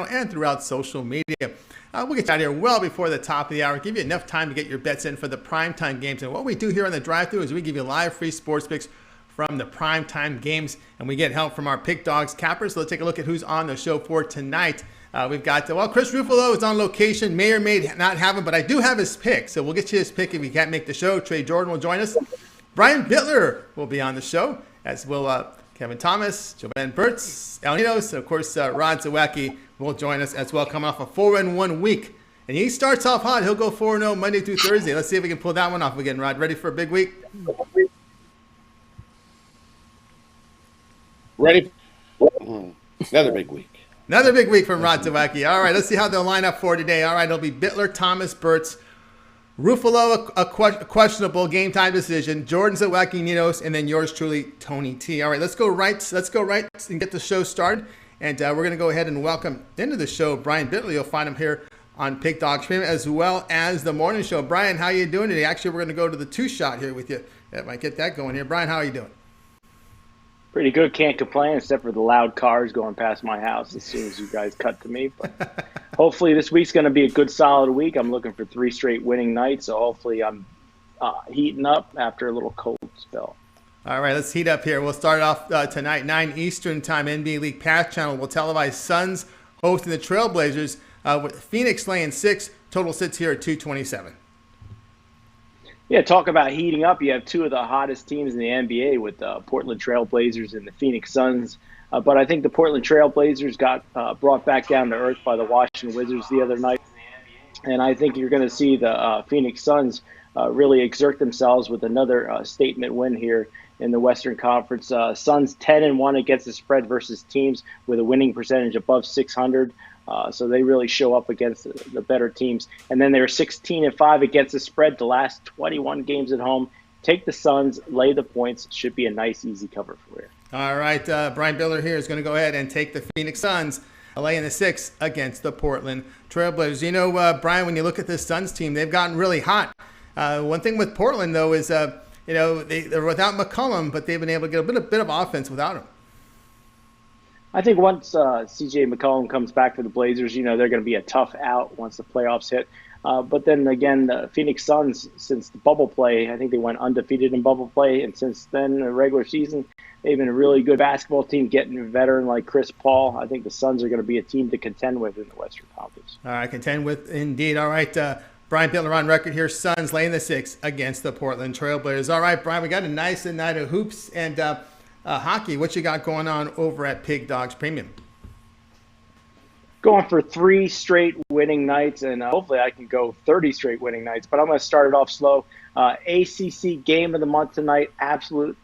channel and throughout social media. We'll get you out here well before the top of the hour, give you enough time to get your bets in for the primetime games. And what we do here on the drive-thru is we give you live free sports picks from the primetime games, and we get help from our pick dogs cappers. So let's take a look at who's on the show for tonight. We've got, Chris Ruffolo is on location, may or may not have him, but I do have his pick. So we'll get you his pick if he can't make the show. Trey Jordan will join us. Brian Bitler will be on the show, as will Kevin Thomas, Jovan Burts, Ninos, and of course, Rod Zawacki will join us as well, coming off a 4-1 week. And he starts off hot. He'll go 4-0 Monday through Thursday. Let's see if we can pull that one off again, Rod. Ready for a big week? Ready? Another big week. Another big week from Rod Zawacki. All right, let's see how they'll line up for today. All right, it'll be Bitler, Thomas, Burts, Ruffolo, a questionable game time decision, Jordan, Zawacki, Ninos, and then yours truly, Tony T. All right, let's go right and get the show started. And we're going to go ahead and welcome into the show Brian Bitler. You'll find him here on Pick Dog Stream as well as the morning show. Brian, how you doing today? Actually, we're going to go to the two-shot here with you. That might get that going here. Brian, how are you doing? Pretty good. Can't complain, except for the loud cars going past my house as soon as you guys cut to me. But hopefully this week's going to be a good, solid week. I'm looking for 3 straight winning nights, so hopefully I'm heating up after a little cold spell. All right, let's heat up here. We'll start off tonight, 9 Eastern time, NBA League Pass Channel. We'll televise Suns hosting the Trailblazers with Phoenix laying 6. Total sits here at 227. Yeah, talk about heating up. You have 2 of the hottest teams in the NBA with the Portland Trailblazers and the Phoenix Suns. But I think the Portland Trailblazers got brought back down to earth by the Washington Wizards the other night. And I think you're going to see the Phoenix Suns really exert themselves with another statement win here in the Western Conference. Suns 10-1 against the spread versus teams with a winning percentage above 600. So they really show up against the better teams. And then they're 16-5 against the spread the last 21 games at home. Take the Suns, lay the points. Should be a nice, easy cover for you. All right, Brian Bitler here is going to go ahead and take the Phoenix Suns, laying the 6 against the Portland Trailblazers. You know, Brian, when you look at this Suns team, they've gotten really hot. One thing with Portland, though, is, they're without McCollum, but they've been able to get a bit of offense without him. I think once C.J. McCollum comes back for the Blazers, they're going to be a tough out once the playoffs hit. But then again, the Phoenix Suns, since the bubble play, I think they went undefeated in bubble play. And since then, the regular season, they've been a really good basketball team, getting a veteran like Chris Paul. I think the Suns are going to be a team to contend with in the Western Conference. All right, contend with indeed. All right, Brian Bitler on record here. Suns laying the 6 against the Portland Trailblazers. All right, Brian, we got a nice night of hoops and hockey. What you got going on over at Pig Dogs Premium? Going for 3 straight winning nights, and hopefully I can go 30 straight winning nights. But I'm going to start it off slow. ACC Game of the Month tonight, absolute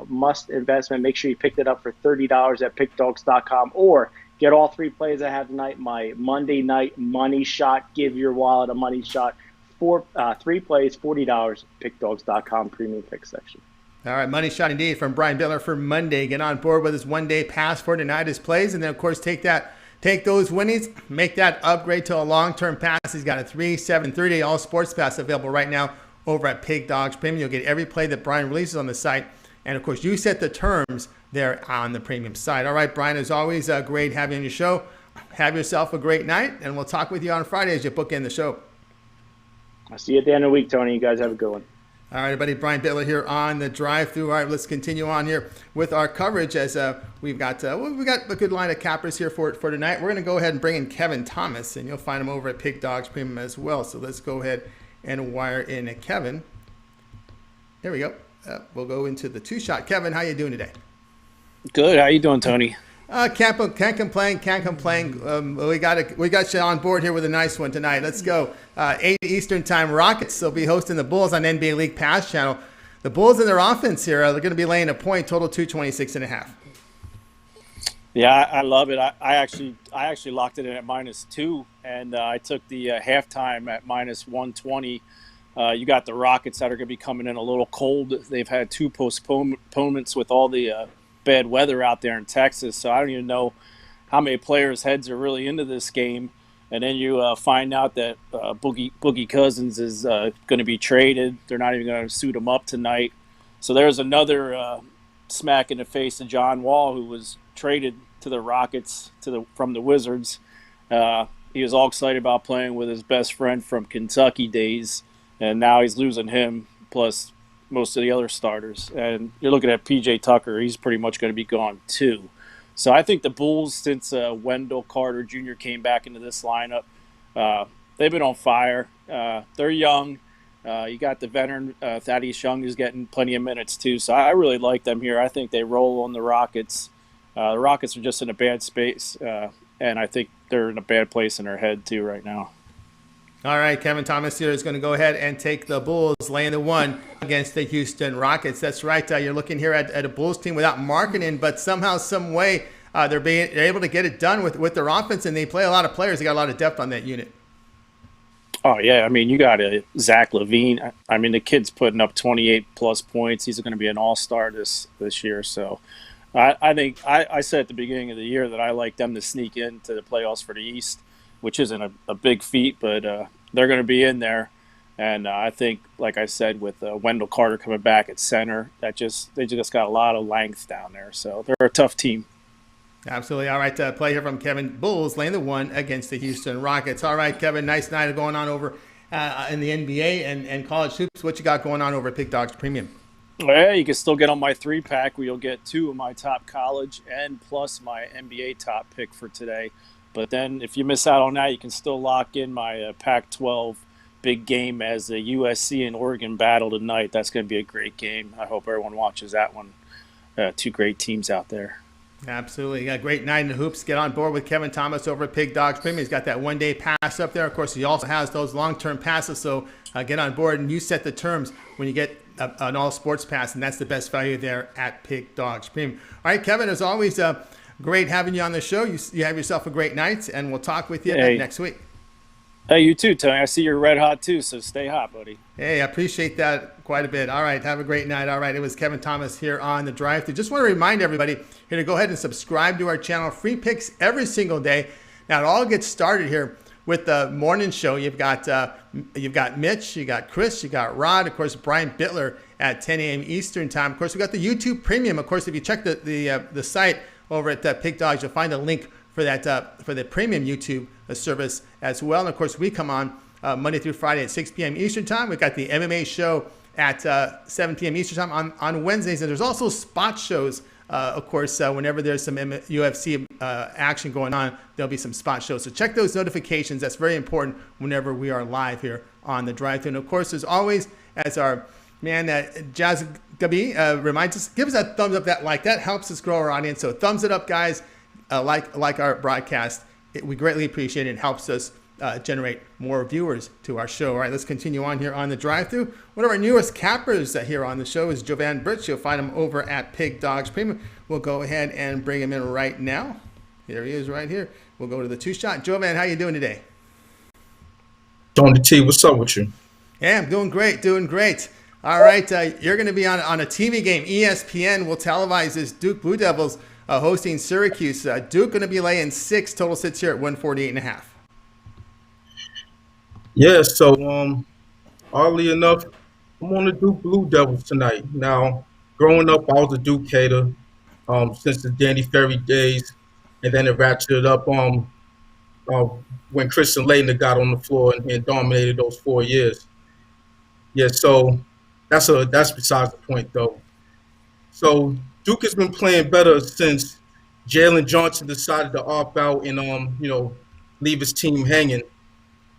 must investment. Make sure you picked it up for $30 at pickdogs.com, or get all 3 plays I have tonight. My Monday night money shot, give your wallet a money shot. 3 plays, $40, pickdogs.com premium pick section. All right, money shot indeed from Brian Bitler for Monday. Get on board with his one-day pass for tonight, his plays, and then, of course, take those winnings, make that upgrade to a long-term pass. He's got a 3, 7, 30-day all sports pass available right now over at Pig Dogs Premium. You'll get every play that Brian releases on the site, and, of course, you set the terms there on the premium site. All right, Brian, as always, great having you on your show. Have yourself a great night, and we'll talk with you on Friday as you book in the show. I'll see you at the end of the week, Tony. You guys have a good one. All right, everybody, Brian Bitler here on the drive-thru. All right, let's continue on here with our coverage as we've got a good line of cappers here for tonight. We're going to go ahead and bring in Kevin Thomas, and you'll find him over at Pig Dogs Premium as well. So let's go ahead and wire in Kevin. There we go. We'll go into the two-shot. Kevin, how you doing today? Good. How you doing, Tony? Can't complain. We got you on board here with a nice one tonight. Let's go. 8 Eastern time. Rockets will be hosting the Bulls on NBA League Pass Channel. The Bulls and their offense here, they're going to be laying a point, total 226.5. Yeah, I love it. I actually locked it in at -2, and I took the halftime at -120. You got the Rockets that are going to be coming in a little cold. They've had 2 postponements with all the bad weather out there in Texas, so I don't even know how many players' heads are really into this game. And then you find out that Boogie Cousins is going to be traded. They're not even going to suit him up tonight. So there's another smack in the face of John Wall, who was traded to the Rockets from the Wizards. He was all excited about playing with his best friend from Kentucky days, and now he's losing him, plus most of the other starters. And you're looking at P.J. Tucker; he's pretty much going to be gone too. So I think the Bulls, since Wendell Carter Jr. came back into this lineup, they've been on fire. They're young. You got the veteran Thaddeus Young, who's getting plenty of minutes too. So I really like them here. I think they roll on the Rockets. The Rockets are just in a bad space, and I think they're in a bad place in their head too right now. All right, Kevin Thomas here is going to go ahead and take the Bulls, laying the 1 against the Houston Rockets. That's right. You're looking here at a Bulls team without Markkanen, but somehow, some way, they're able to get it done with their offense, and they play a lot of players. They got a lot of depth on that unit. Oh, yeah. I mean, you got Zach LaVine. I mean, the kid's putting up 28-plus points. He's going to be an all-star this year. So I think I said at the beginning of the year that I like them to sneak into the playoffs for the East, which isn't a big feat, but they're going to be in there. And I think, like I said, with Wendell Carter coming back at center, they just got a lot of length down there. So they're a tough team. Absolutely. All right, play here from Kevin. Bulls laying the 1 against the Houston Rockets. All right, Kevin, nice night going on over in the NBA and college hoops. What you got going on over at Pick Dogs Premium? Well, you can still get on my 3-pack where you'll get 2 of my top college and plus my NBA top pick for today. But then if you miss out on that, you can still lock in my Pac-12 big game as the USC and Oregon battle tonight. That's going to be a great game. I hope everyone watches that one. 2 great teams out there. Absolutely. A great night in the hoops. Get on board with Kevin Thomas over at Pig Dogs Premium. He's got that one-day pass up there. Of course, he also has those long-term passes, so get on board, and you set the terms when you get an all-sports pass, and that's the best value there at Pig Dogs Premium. All right, Kevin, as always, great having you on the show. You have yourself a great night, and we'll talk with you next week. Hey, you too, Tony. I see you're red hot too, so stay hot, buddy. Hey, I appreciate that quite a bit. All right, have a great night. All right, it was Kevin Thomas here on The Drive-Thru. Just want to remind everybody here to go ahead and subscribe to our channel. Free picks every single day. Now, it all gets started here with the morning show. You've got Mitch, you got Chris, you got Rod, of course, Brian Bitler at 10 a.m. Eastern time. Of course, we got the YouTube Premium. Of course, if you check the site over at Pig Dogs, you'll find a link for that for the premium YouTube service as well. And of course, we come on Monday through Friday at 6 p.m. Eastern time. We've got the MMA show at 7 p.m. Eastern time on Wednesdays, and there's also spot shows. Of course, whenever there's some UFC action going on, there'll be some spot shows. So check those notifications. That's very important whenever we are live here on The Drive-Thru. And of course, as always, as our man Jazz Gabi reminds us, give us that thumbs up, that like. That helps us grow our audience. So thumbs it up, guys. Like our broadcast. We greatly appreciate it. It helps us generate more viewers to our show. All right, let's continue on here on The Drive-Thru. One of our newest cappers here on the show is Jovan Burts. You'll find him over at Pig Dogs Premium. We'll go ahead and bring him in right now. Here he is right here. We'll go to the 2-shot. Jovan, how you doing today? Tony T, what's up with you? Yeah, I'm doing great, All right, you're going to be on a TV game. ESPN will televise this Duke Blue Devils hosting Syracuse. Duke going to be laying 6. Total sits here at 148.5. Yeah, so oddly enough, I'm on the Duke Blue Devils tonight. Now, growing up, I was a Duke hater since the Danny Ferry days, and then it ratcheted up when Christian Laettner got on the floor and dominated those 4 years. Yeah, so that's besides the point, though. So Duke has been playing better since Jalen Johnson decided to opt out and leave his team hanging,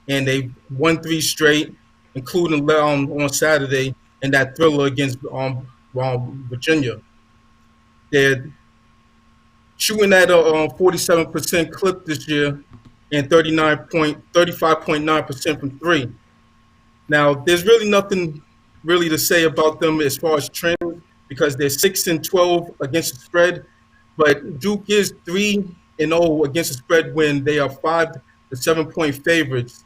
and they won 3 straight, including on Saturday in that thriller against Virginia. They're shooting at a 47% clip this year and 35.9% from 3. Now, there's really nothing really to say about them as far as trends, because they're 6-12 against the spread, but Duke is 3-0 against the spread when they are 5 to 7 point favorites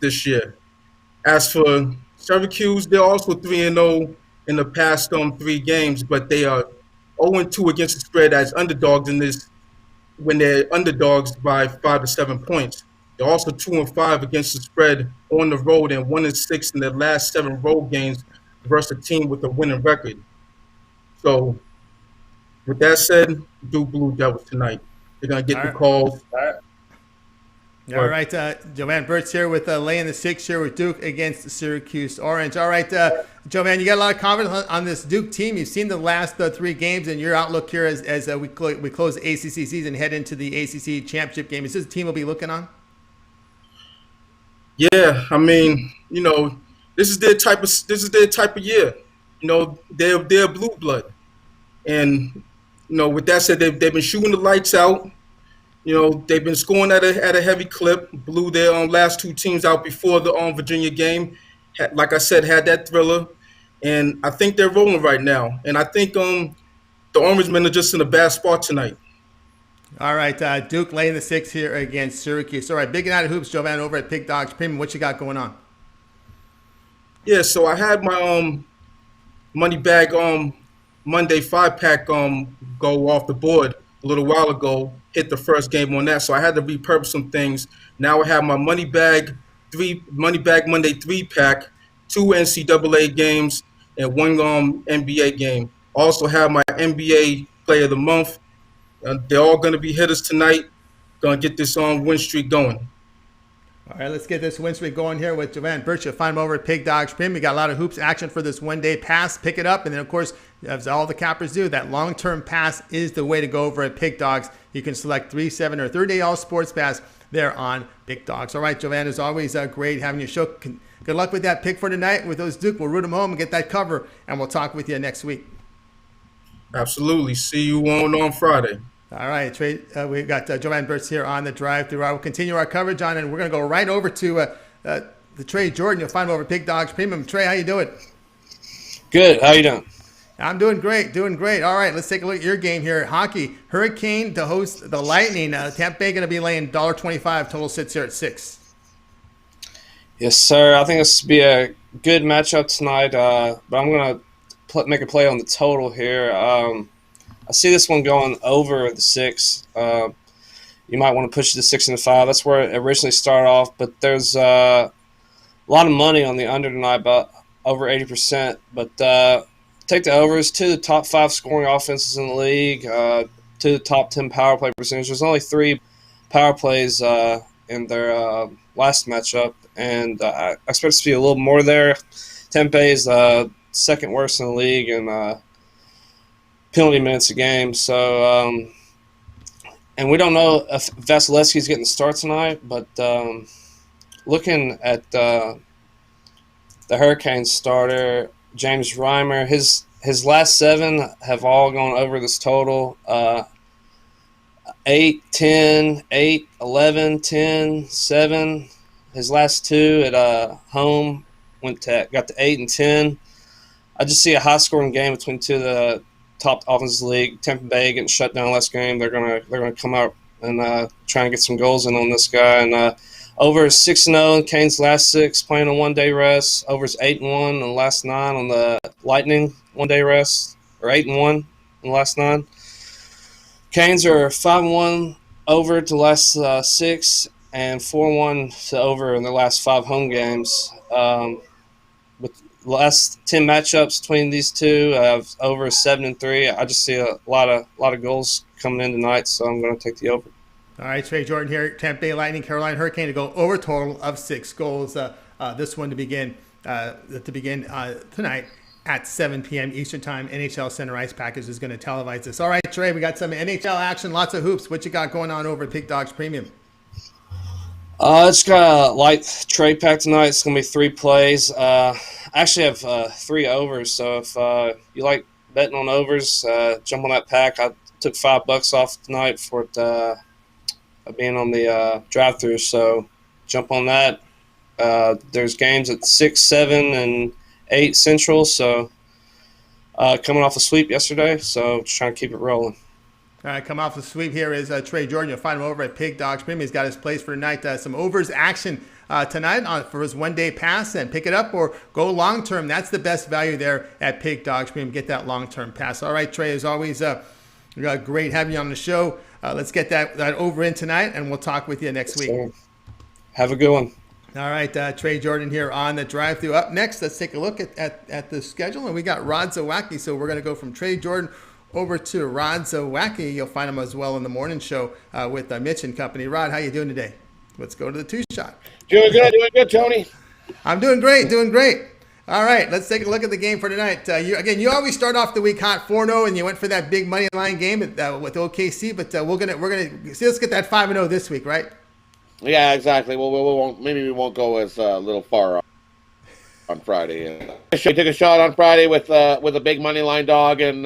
this year. As for Syracuse, they're also 3-0 in the past 3 games, but they are 0-2 against the spread as underdogs in this when they're underdogs by 5 to 7 points. They're also 2-5 against the spread on the road and 1-6 in their last 7 road games versus a team with a winning record. So, with that said, Duke Blue Devils tonight. They're going to get All the right. calls. All right, Jovan Burts here with laying the 6 here with Duke against Syracuse Orange. All right, Jovan, you got a lot of confidence on this Duke team. You've seen the last 3 games, and your outlook here as we close the ACC season, head into the ACC championship game. Is this a team we'll be looking on? Yeah, I mean, this is their type of year. They're blue blood, and with that said, they've been shooting the lights out. They've been scoring at a heavy clip. Blew their last 2 teams out before the Virginia game. Like I said, had that thriller, and I think they're rolling right now. And I think the Orange men are just in a bad spot tonight. All right, Duke laying the 6 here against Syracuse. All right, big night of hoops, Jovan, over at Big Dogs Premium. What you got going on? Yeah, so I had my money bag Monday 5-pack go off the board a little while ago. Hit the first game on that, so I had to repurpose some things. Now I have my money bag Monday 3-pack, 2 NCAA games, and 1 NBA game. Also have my NBA Player of the Month. They're all going to be hitters tonight. Going to get this win streak going. All right, let's get this win streak going here with Jovan Burts. You'll find him over at Pig Dogs Premium. We got a lot of hoops action for this one-day pass. Pick it up, and then, of course, as all the cappers do, that long-term pass is the way to go over at Pig Dogs. You can select 3, 7, or 30-day all-sports pass there on Big Dogs. All right, Jovan, as always, great having you show. Good luck with that pick for tonight with those Duke. We'll root them home and get that cover, and we'll talk with you next week. Absolutely. See you on Friday. All right, Trey, we've got Jovan Burts here on the drive-through. I will continue our coverage on, and we're going to go right over to the Trey Jordan. You'll find him over at Big Dogs Premium. Trey, how you doing? Good. How you doing? I'm doing great, All right, let's take a look at your game here. Hockey, Hurricane to host the Lightning. Tampa Bay going to be laying $1.25. Total sits here at 6. Yes, sir. I think this will be a good matchup tonight, but I'm going to make a play on the total here. I see this one going over the 6. You might want to push it to 6 and 5. That's where it originally started off, but there's a lot of money on the under tonight, about over 80%. But take the overs. 2 of the top 5 scoring offenses in the league, 2 of the top 10 power play percentage. There's only 3 power plays in their last matchup, and I expect to see a little more there. Tampa is second worst in the league in penalty minutes a game. So, and we don't know if Vasilevsky's getting the start tonight, but looking at the Hurricanes starter, James Reimer, his last 7 have all gone over this total. 8, 10, 8, 11, 10, 7. His last 2 at home got to 8 and 10. I just see a high-scoring game between 2 of the top offenses in the league. Tampa Bay getting shut down last game. They're gonna come out and try and get some goals in on this guy. And over 6-0 in Kane's last 6, playing on 1-day rest. Over 8-1 in the last 9 on the Lightning 1-day rest, or 8-1 in the last 9. Canes are 5-1 over to the last 6 and 4-1 to over in the last 5 home games. With the last 10 matchups between these two, over 7-3. I just see a lot of goals coming in tonight, so I'm going to take the over. All right, Trey Jordan here. Tampa Bay Lightning, Carolina Hurricane to go over total of 6 goals. This one to begin tonight at 7 p.m. Eastern Time. NHL Center Ice Package is going to televise this. All right, Trey, we got some NHL action, lots of hoops. What you got going on over at Big Dogs Premium? It's got a light trade pack tonight. It's going to be 3 plays. I actually have 3 overs, so if you like betting on overs, jump on that pack. I took $5 off tonight for it being on the drive-through, so jump on that. There's games at 6, 7, and 8 Central, so coming off a sweep yesterday, so just trying to keep it rolling. All right, come off the sweep here is Trey Jordan. You'll find him over at Pig Dogs Premium. He's got his plays for tonight. Some overs action tonight for his 1-day pass, and pick it up or go long-term. That's the best value there at Pig Dogs Premium. Get that long-term pass. All right, Trey, as always, great having you on the show. Let's get that over in tonight, and we'll talk with you next week. Have a good one. All right, Trey Jordan here on the drive-through. Up next, let's take a look at the schedule, and we got Zawacki. So we're going to go from Trey Jordan over to Rod Zawacki. You'll find him as well in the morning show with Mitch and company. Rod, how you doing today? Let's go to the two shot. Doing good, Tony. I'm doing great. All right, let's take a look at the game for tonight. You always start off the week hot 4-0, and you went for that big money line game with OKC. But we're gonna see. Let's get that 5-0 this week, right? Yeah, exactly. Well, we won't go as a little far on Friday. I took a shot on Friday with a big money line dog, and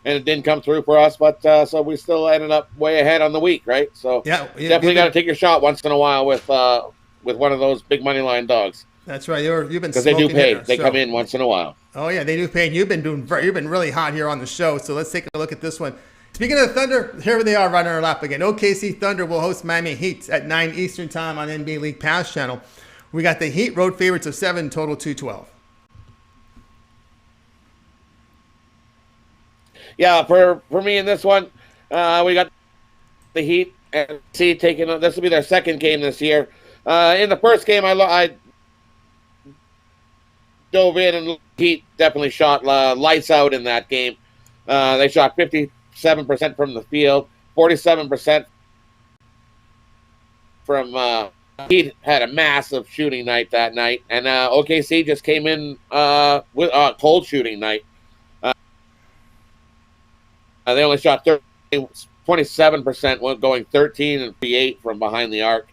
it didn't come through for us. But so we still ended up way ahead on the week, right? So yeah, definitely got to take your shot once in a while with one of those big money line dogs. That's right. You've been because they do pay. They come in once in a while. Oh yeah, they do pay. And you've been really hot here on the show. So let's take a look at this one. Speaking of the Thunder, here they are running our lap again. OKC Thunder will host Miami Heat at 9 Eastern time on NBA League Pass channel. We got the Heat road favorites of 7, total 212. Yeah, for me in this one, we got the Heat and taking. This will be their second game this year. In the first game, I dove in, and Heat definitely shot lights out in that game. They shot 57% from the field, 47% from Heat had a massive shooting night that night, and OKC just came in with a cold shooting night. They only shot 27%, going 13 and 8 from behind the arc.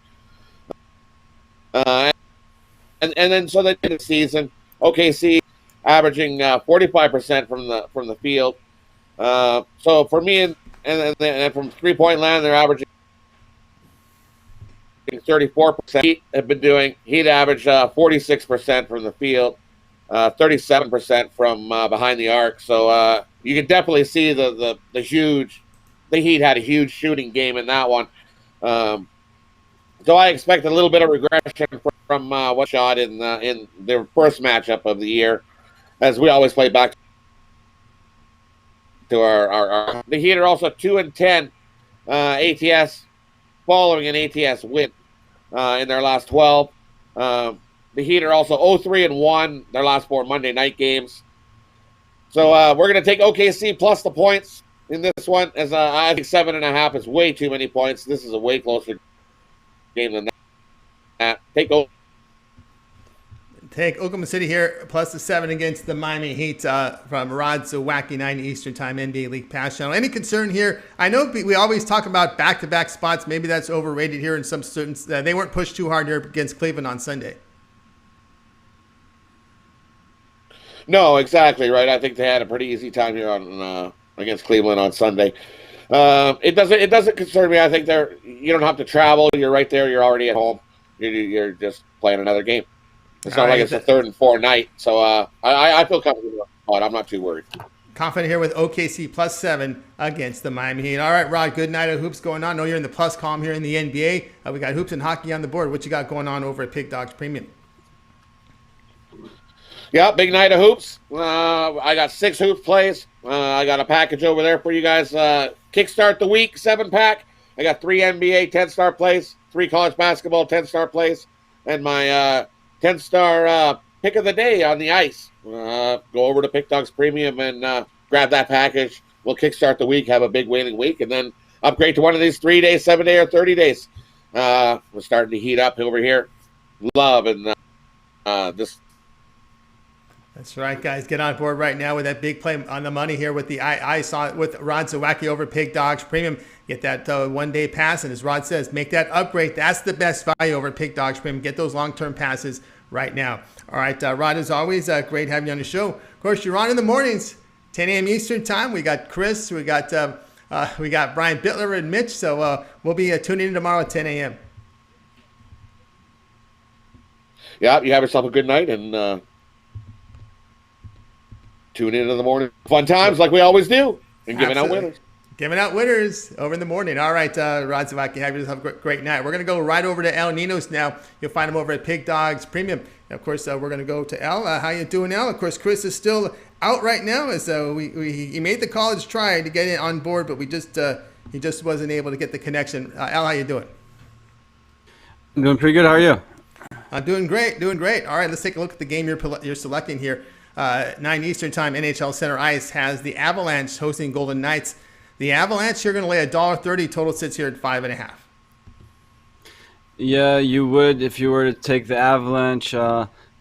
And then so they did the season. OKC averaging 45% from the field. So for me and from 3-point land, they're averaging 34%. Heat average 46% from the field, 37% from behind the arc. So you can definitely see the Heat had a huge shooting game in that one. So I expect a little bit of regression from what shot in their first matchup of the year, as we always play back to our. The Heat are also 2-10 ATS, following an ATS win in their last 12. The Heat are also 0-3-1 their last 4 Monday night games. So we're going to take OKC plus the points in this one, as I think 7.5 is way too many points. This is a way closer game than that. Take Oklahoma City here, plus the 7 against the Miami Heat from Rod Zawacki, 9 Eastern time, NBA League Pass channel. Any concern here? I know we always talk about back-to-back spots. Maybe that's overrated here in some certain. They weren't pushed too hard here against Cleveland on Sunday. No, exactly right. I think they had a pretty easy time here on against Cleveland on Sunday. It doesn't concern me. I think you don't have to travel. You're right there. You're already at home. You're just playing another game. It's not like it's a 3rd and 4th night. So I feel comfortable, but I'm not too worried. Confident here with OKC plus 7 against the Miami Heat. All right, Rod, good night of hoops going on. I know you're in the plus column here in the NBA. We got hoops and hockey on the board. What you got going on over at Pig Dogs Premium? Yeah, big night of hoops. I got 6 hoops plays. I got a package over there for you guys. Kickstart the week 7-pack. I got 3 NBA 10-star plays, 3 college basketball 10-star plays, and my 10-star pick of the day on the ice. Go over to Pick Dogs Premium and grab that package. We'll kickstart the week, have a big winning week, and then upgrade to one of these 3-day, 7-day, or 30 days. We're starting to heat up over here. Love and this. That's right, guys. Get on board right now with that big play on the money here with I saw it with Rod Zawacki over Pig Dogs Premium. Get that 1-day pass, and as Rod says, make that upgrade. That's the best value over Pig Dogs Premium. Get those long-term passes right now. All right, Rod, as always, great having you on the show. Of course, you're on in the mornings, 10 a.m. Eastern time. We got Chris, we got Brian Bitler and Mitch, so we'll be tuning in tomorrow at 10 a.m. Yeah, you have yourself a good night, and tune in the morning fun times like we always do, and giving out winners. Giving out winners over in the morning. All right, Rod Zawacki, have yourself a great night. We're going to go right over to El Ninos now. You'll find him over at Pig Dogs Premium. And of course, we're going to go to El. How you doing, El? Of course, Chris is still out right now, as he made the college try to get it on board, but he just wasn't able to get the connection. El, how you doing? I'm doing pretty good. How are you? I'm doing great. All right, let's take a look at the game you're selecting here. 9 Eastern time, NHL Center Ice has the Avalanche hosting Golden Knights. The Avalanche, you're going to lay $1.30. Total sits here at 5.5. Yeah, you would if you were to take the Avalanche.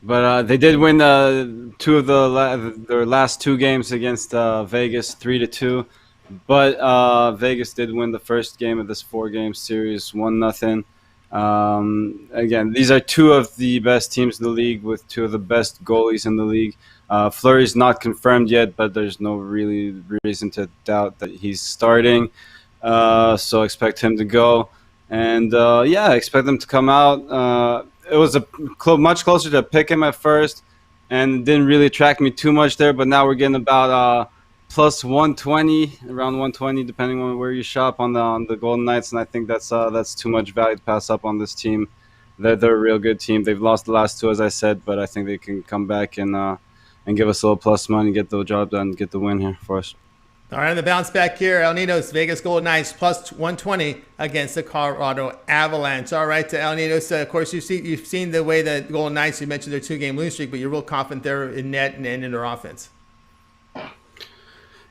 But they did win two of their last two games against Vegas, 3-2. But Vegas did win the first game of this 4-game series, 1-0. Again, these are two of the best teams in the league with two of the best goalies in the league. Fleury's not confirmed yet, but there's no really reason to doubt that he's starting. So expect him to go. And, yeah, I expect them to come out. It was much closer to pick him at first, and it didn't really attract me too much there. But now we're getting about plus 120, around 120, depending on where you shop on the Golden Knights. And I think that's too much value to pass up on this team. They're a real good team. They've lost the last two, as I said, but I think they can come back and give us a little plus money, get the job done, get the win here for us. All right, on the bounce back here, El Ninos, Vegas Golden Knights plus 120 against the Colorado Avalanche. All right, to El Ninos, of course, you've seen the way the Golden Knights, you mentioned their 2-game losing streak, but you're real confident they're in net and in their offense.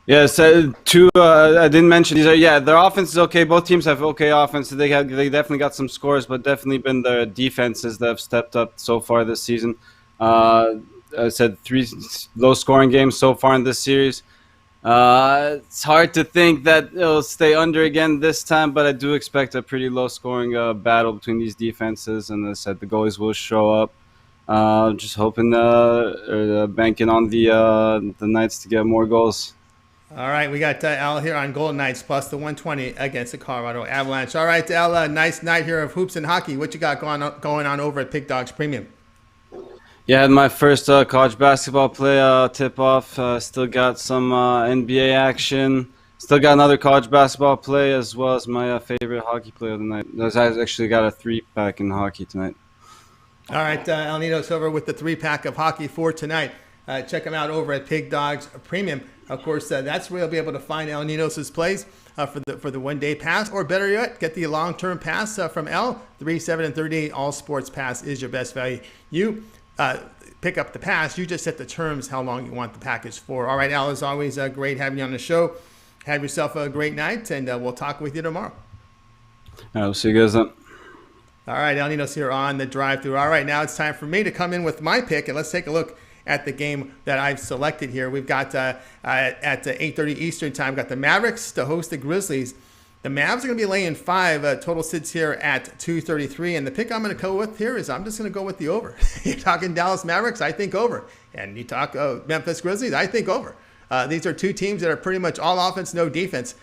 Yeah, so I didn't mention these their offense is okay. Both teams have okay offense. They definitely got some scores, but definitely been their defenses that have stepped up so far this season. I said 3 low-scoring games so far in this series. It's hard to think that it'll stay under again this time, but I do expect a pretty low-scoring battle between these defenses. And as I said, the goalies will show up. Just hoping, banking on the Knights to get more goals. All right, we got Al here on Golden Knights plus the 120 against the Colorado Avalanche. All right, Al, nice night here of hoops and hockey. What you got going on over at Pig Dogs Premium? Yeah, I had my first college basketball play tip-off. Still got some NBA action. Still got another college basketball play, as well as my favorite hockey play of the night. I actually got a 3-pack in hockey tonight. All right, El Ninos over with the 3-pack of hockey for tonight. Check them out over at Pig Dogs Premium. Of course, that's where you'll be able to find El Ninos' plays for the one-day pass, or better yet, get the long-term pass from El. 3, 7, and 30 all sports pass is your best value. You pick up the pass. You just set the terms how long you want the package for. All right, Al, as always, great having you on the show. Have yourself a great night, and we'll talk with you tomorrow. All right, we'll see you guys then. All right, El Ninos here on the drive-thru. All right, now it's time for me to come in with my pick, and let's take a look at the game that I've selected here. We've got at 8:30 Eastern time, got the Mavericks to host the Grizzlies. The Mavs are going to be laying 5. Total sits here at 233. And the pick I'm going to go with here is I'm just going to go with the over. You're talking Dallas Mavericks, I think over. And you talk Memphis Grizzlies, I think over. These are two teams that are pretty much all offense, no defense.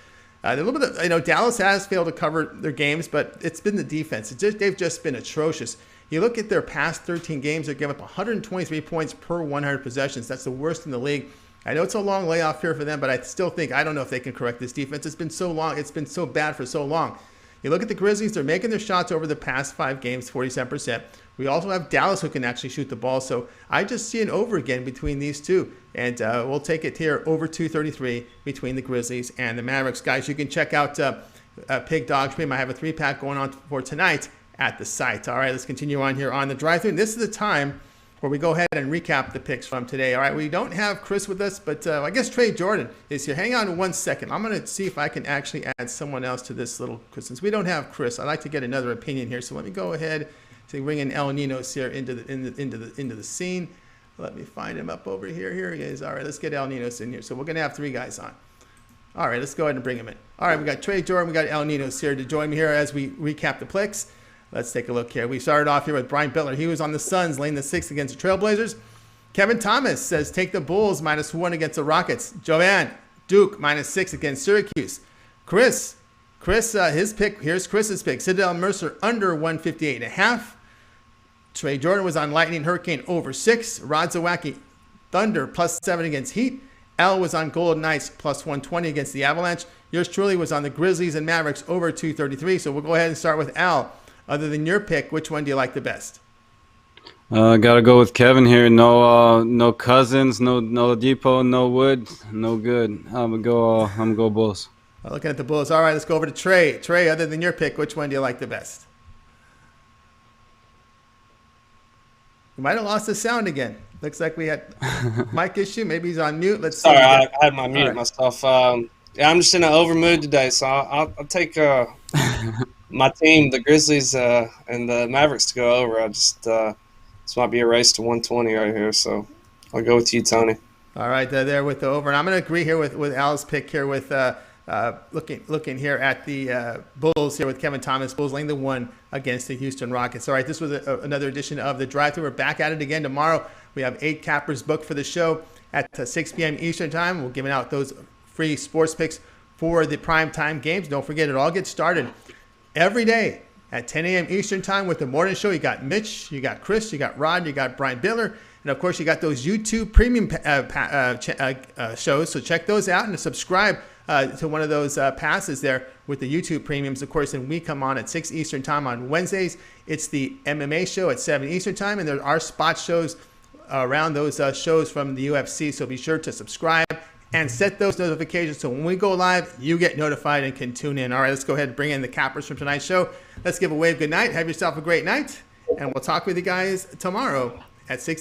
A little bit of, Dallas has failed to cover their games, but it's been the defense. They've just been atrocious. You look at their past 13 games, they're giving up 123 points per 100 possessions. That's the worst in the league. I know it's a long layoff here for them, but I still think, I don't know if they can correct this defense. It's been so long. It's been so bad for so long. You look at the Grizzlies, they're making their shots over the past 5 games, 47%. We also have Dallas who can actually shoot the ball. So I just see an over again between these two. And we'll take it here over 233 between the Grizzlies and the Mavericks. Guys, you can check out Pig Dog Stream. I have a 3-pack going on for tonight at the site. All right, let's continue on here on the drive-thru. This is the time where we go ahead and recap the picks from today. All right, we don't have Chris with us, but I guess Trey Jordan is here. Hang on 1 second. I'm going to see if I can actually add someone else to this little, since we don't have Chris, I'd like to get another opinion here. So let me go ahead to bring in El Ninos here into the scene. Let me find him up over here. Here he is. All right, let's get El Ninos in here. So we're going to have 3 guys on. All right, let's go ahead and bring him in. All right, we got Trey Jordan, we got El Ninos here to join me here as we recap the picks. Let's take a look here. We started off here with Brian Bitler. He was on the Suns, laying the 6 against the Trailblazers. Kevin Thomas says take the Bulls -1 against the Rockets. Jovan, Duke -6 against Syracuse. Chris, his pick. Here's Chris's pick. Citadel Mercer under 158.5. Trey Jordan was on Lightning Hurricane over 6. Rod Zawacki, Thunder +7 against Heat. Al was on Golden Knights +120 against the Avalanche. Yours truly was on the Grizzlies and Mavericks over 233. So we'll go ahead and start with Al. Other than your pick, which one do you like the best? Gotta go with Kevin here. No Cousins, no Depot, no Wood, no good. I'm gonna go Bulls. Looking at the Bulls. All right, let's go over to Trey. Trey, other than your pick, which one do you like the best? We might have lost the sound again. Looks like we had mic issue. Maybe he's on mute. Let's see. Sorry, I had my mute right. myself. Yeah, I'm just in an over mood today, so I'll take my team, the Grizzlies and the Mavericks, to go over. This might be a race to 120 right here, so I'll go with you, Tony. All right, there with the over. And I'm going to agree here with Al's pick here with looking here at the Bulls here with Kevin Thomas. Bulls laying the 1 against the Houston Rockets. All right, this was another edition of the Drive-Thru. We're back at it again tomorrow. We have 8 cappers booked for the show at 6 p.m. Eastern Time. We're giving out those free sports picks for the primetime games. Don't forget, it all gets started every day at 10 a.m. Eastern Time with the morning show. You got Mitch, you got Chris, you got Rod, you got Brian Bitler, and of course you got those YouTube premium shows. So check those out and subscribe to one of those passes there with the YouTube premiums. Of course, and we come on at 6 Eastern Time on Wednesdays. It's the MMA show at 7 Eastern Time, and there are spot shows around those shows from the UFC. So be sure to subscribe and set those notifications so when we go live, you get notified and can tune in. All right, let's go ahead and bring in the cappers from tonight's show. Let's give a wave good night. Have yourself a great night, and we'll talk with you guys tomorrow at 6